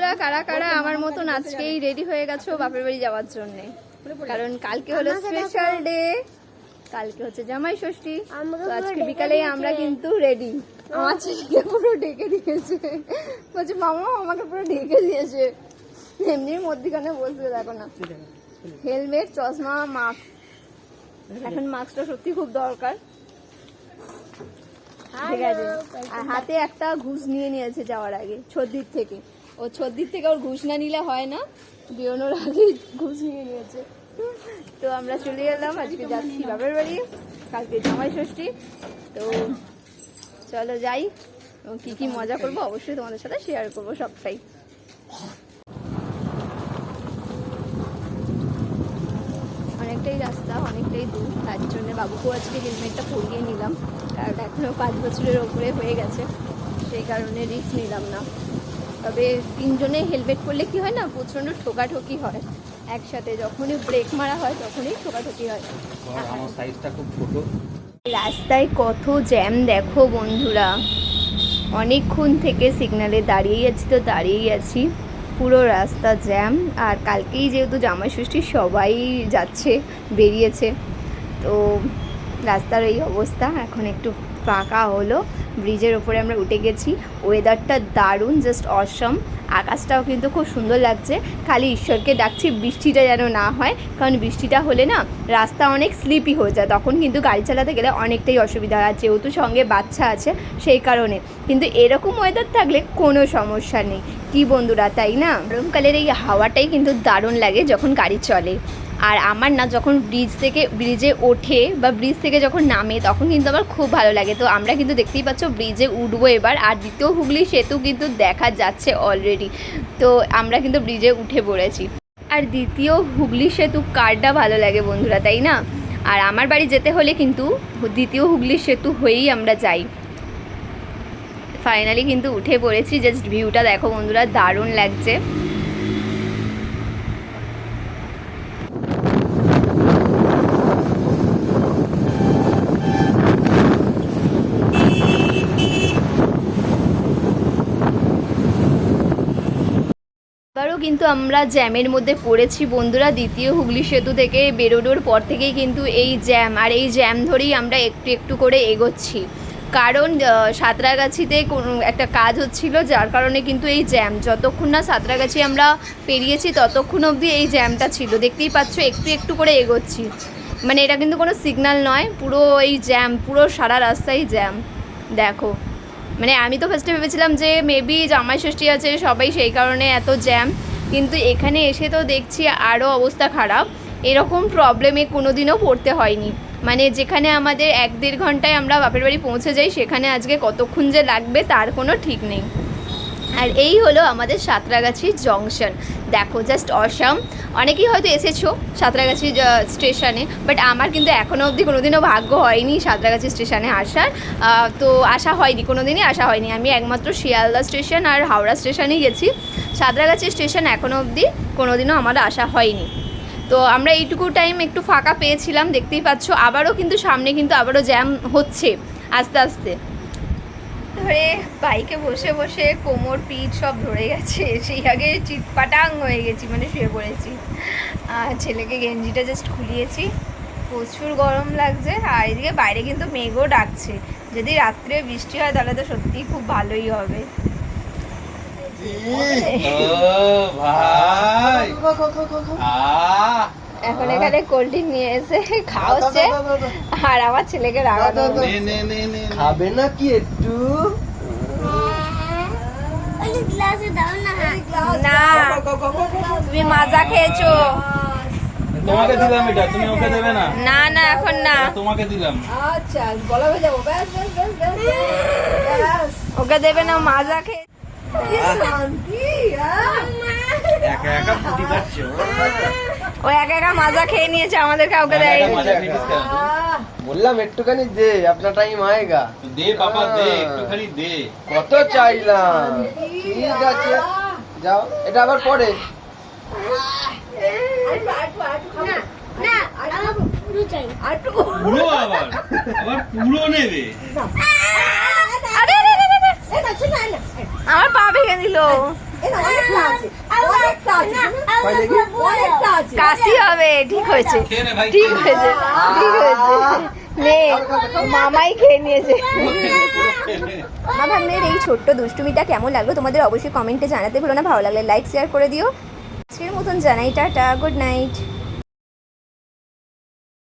বন্ধুরা কারা কারা আমার মতন আজকেই রেডি হয়ে গেছো বাপের বাড়ি যাওয়ার জন্য, কারণ কালকে হলো স্পেশাল ডে, কালকে হচ্ছে জামাই ষষ্ঠী। তো আজকে বিকালে আমরা কিন্তু রেডি। আমার ছেলেকে পুরো ঢেকে দিয়েছে, বলছে মামা আমাকে পুরো ঢেকে দিয়েছে, এমনির মধ্যখানে বসবে দেখো না, হেলমেট চশমা মাস্ক, এখন মাস্কটা সত্যি খুব দরকার। ঠিক আছে, আর হাতে একটা ঘুষ নিয়ে নিয়েছে যাওয়ার আগে ছদ্দির থেকে, ও ছদ্দির থেকে ওর ঘুষ না নিলে হয় না, বেরোনোর আগে ঘুষ নিয়ে নিয়েছে। তো আমরা চলে এলাম, আজকে যাচ্ছি বাপের বাড়ি, কালকে জামাই ষষ্ঠী। তো চলো যাই, এবং কী কী মজা করবো অবশ্যই তোমাদের সাথে শেয়ার করবো সবটাই। অনেকটাই রাস্তা, অনেকটাই দূর, তার জন্য বাবুকেও আজকে হেলমেটটা পরিয়ে নিলাম, কারণ এখনও 5 বছরের ওপরে হয়ে গেছে, সেই কারণে রিস্ক নিলাম না। তবে তিনজনে হেলমেট পরলে কি হয় না, প্রচণ্ড ঠোকাঠকি হয়, একসাথে যখনই ব্রেক মারা হয় তখনই ঠোকাঠকি হয়। আমার সাইজটা খুব ছোট। রাস্তায় কত জ্যাম দেখো বন্ধুরা, অনেকক্ষণ থেকে সিগন্যালে দাঁড়িয়েই আছি, তো দাঁড়িয়েই আছি, পুরো রাস্তা জ্যাম। আর কালকেই যেহেতু জামাই ষষ্ঠী সবাই যাচ্ছে, বেরিয়েছে, তো রাস্তার এই অবস্থা। এখন একটু ফাঁকা হলো, ব্রিজের ওপরে আমরা উঠে গেছি, ওয়েদারটা দারুণ, জাস্ট অসম, আকাশটাও কিন্তু খুব সুন্দর লাগছে। খালি ঈশ্বরকে ডাকছি বৃষ্টিটা যেন না হয়, কারণ বৃষ্টিটা হলে না রাস্তা অনেক স্লিপি হয়ে যায়, তখন কিন্তু গাড়ি চালাতে গেলে অনেকটাই অসুবিধা হয়, যেহেতু সঙ্গে বাচ্চা আছে সেই কারণে। কিন্তু এরকম ওয়েদার থাকলে কোনো সমস্যা নেই, কি বন্ধুরা, তাই না? গরমকালের এই হাওয়াটাই কিন্তু দারুণ লাগে যখন গাড়ি চলে। আর আমার না যখন ব্রিজে ওঠে বা ব্রিজ থেকে যখন নামে তখন কিন্তু আমার খুব ভালো লাগে। তো আমরা কিন্তু দেখতেই পাচ্ছ ব্রিজে উঠবো এবার, আর দ্বিতীয় হুগলি সেতু কিন্তু দেখা যাচ্ছে অলরেডি, তো আমরা কিন্তু ব্রিজে উঠে পড়েছি। আর দ্বিতীয় হুগলি সেতু কারটা ভালো লাগে বন্ধুরা, তাই না? আর আমার বাড়ি যেতে হলে কিন্তু দ্বিতীয় হুগলি সেতু হয়েই আমরা যাই। ফাইনালি কিন্তু উঠে পড়েছি, জাস্ট ভিউটা দেখো বন্ধুরা, দারুণ লাগছে। এবারও কিন্তু আমরা জ্যামের মধ্যে পড়েছি বন্ধুরা, দ্বিতীয় হুগলি সেতু থেকে বেরোনোর পর থেকেই কিন্তু এই জ্যাম, আর এই জ্যাম ধরেই আমরা একটু একটু করে এগোচ্ছি, কারণ সাঁতরাগাছিতে কোনো একটা কাজ হচ্ছিল, যার কারণে কিন্তু এই জ্যাম, যতক্ষণ না সাঁতরাগাছি আমরা পেরিয়েছি ততক্ষণ অবধি এই জ্যামটা ছিল। দেখতেই পাচ্ছ একটু একটু করে এগোচ্ছি, মানে এটা কিন্তু কোনো সিগন্যাল নয়, পুরো এই জ্যাম, পুরো সারা রাস্তায় জ্যাম দেখো। মানে আমি তো ফার্স্টে ভেবেছিলাম যে মেবি জামাই ষষ্ঠী আছে সবাই সেই কারণে এত জ্যাম, কিন্তু এখানে এসে তো দেখছি আরও অবস্থা খারাপ। এরকম প্রবলেমে কোনো দিনও পড়তে হয়নি, মানে যেখানে আমাদের 1-1.5 ঘন্টায় আমরা বাপের বাড়ি পৌঁছে যাই, সেখানে আজকে কতক্ষণ যে লাগবে তার কোনো ঠিক নেই। আর এই হলো আমাদের সাঁতরাগাছি জংশন, দেখো জাস্ট অসাম। অনেকেই হয়তো এসেছো সাঁতরাগাছি স্টেশনে, বাট আমার কিন্তু এখনও অবধি কোনোদিনও ভাগ্য হয়নি সাঁতরাগাছি স্টেশনে আসার, তো আসা হয়নি, কোনো দিনই আসা হয়নি। আমি একমাত্র শিয়ালদা স্টেশন আর হাওড়া স্টেশনেই গেছি, সাঁতরাগাছি স্টেশন এখনও অবধি কোনোদিনও আমার আসা হয়নি। তো আমরা এইটুকু টাইম একটু ফাঁকা পেয়েছিলাম, দেখতেই পাচ্ছ। আবারও কিন্তু সামনে কিন্তু আবারও জ্যাম হচ্ছে আস্তে আস্তে। ধরে বাইকে বসে বসে কোমর পিঠ সব ধরে গেছে, সেই আগে চিটপাটাং হয়ে গেছি, মানে শুয়ে পড়েছি। আর ছেলেকে গেঞ্জিটা জাস্ট খুলিয়েছি, প্রচুর গরম লাগছে। আর এদিকে বাইরে কিন্তু মেঘও ডাকছে, যদি রাত্রে বৃষ্টি হয় তাহলে তো সত্যিই খুব ভালোই হবে। এখন এখানে কোল্ড ড্রিঙ্ক নিয়ে এসে খাওয়াচ্ছে, আর আমার ছেলেকে রাগানো। খাবে না কি একটু? না তুমি মাজা খেয়েছো। তোমাকে দিলাম এটা, তুমি ওকে দেবে না? না না এখন না, তোমাকে দিলাম। আচ্ছা বলা হয়ে যাবো, ব্যাস ব্যাস ব্যাস ব্যাস, ওকে দেবে না, মাজা খেয়ে। কি শান্তি। একা একা ফুটি পাচ্ছে ও একা একা মাজা খেয়ে নিয়েছে, আমাদের কাউকে দেয়। বললাম একটুখানি দে, আপনার টাইম আয়েগা। দে বাবা দে, একটুখানি দে। কত চাইলাম, ঠিক আছে যাও, এটা আবার পরে। পুরো আবার পুরো নেবে। আমার পা ভেঙে দিল। অনেকটা আছে, অনেকটা আছে, কয় দেখি? অনেকটা আছে। কাশি হবে, ঠিক হয়েছে, খেয়ে নে ভাই, ঠিক হয়েছে, ঠিক হয়েছে। নে, মামাই খেয়ে নিয়েছে। মা ভাগ্নের এই ছোট্ট দুষ্টুমিটা কেমন লাগলো তোমাদের অবশ্যই কমেন্টে জানাতে ভুলো না। ভালো লাগলে লাইক শেয়ার করে দিও। আজকের মতন জানাই টাটা, গুড নাইট।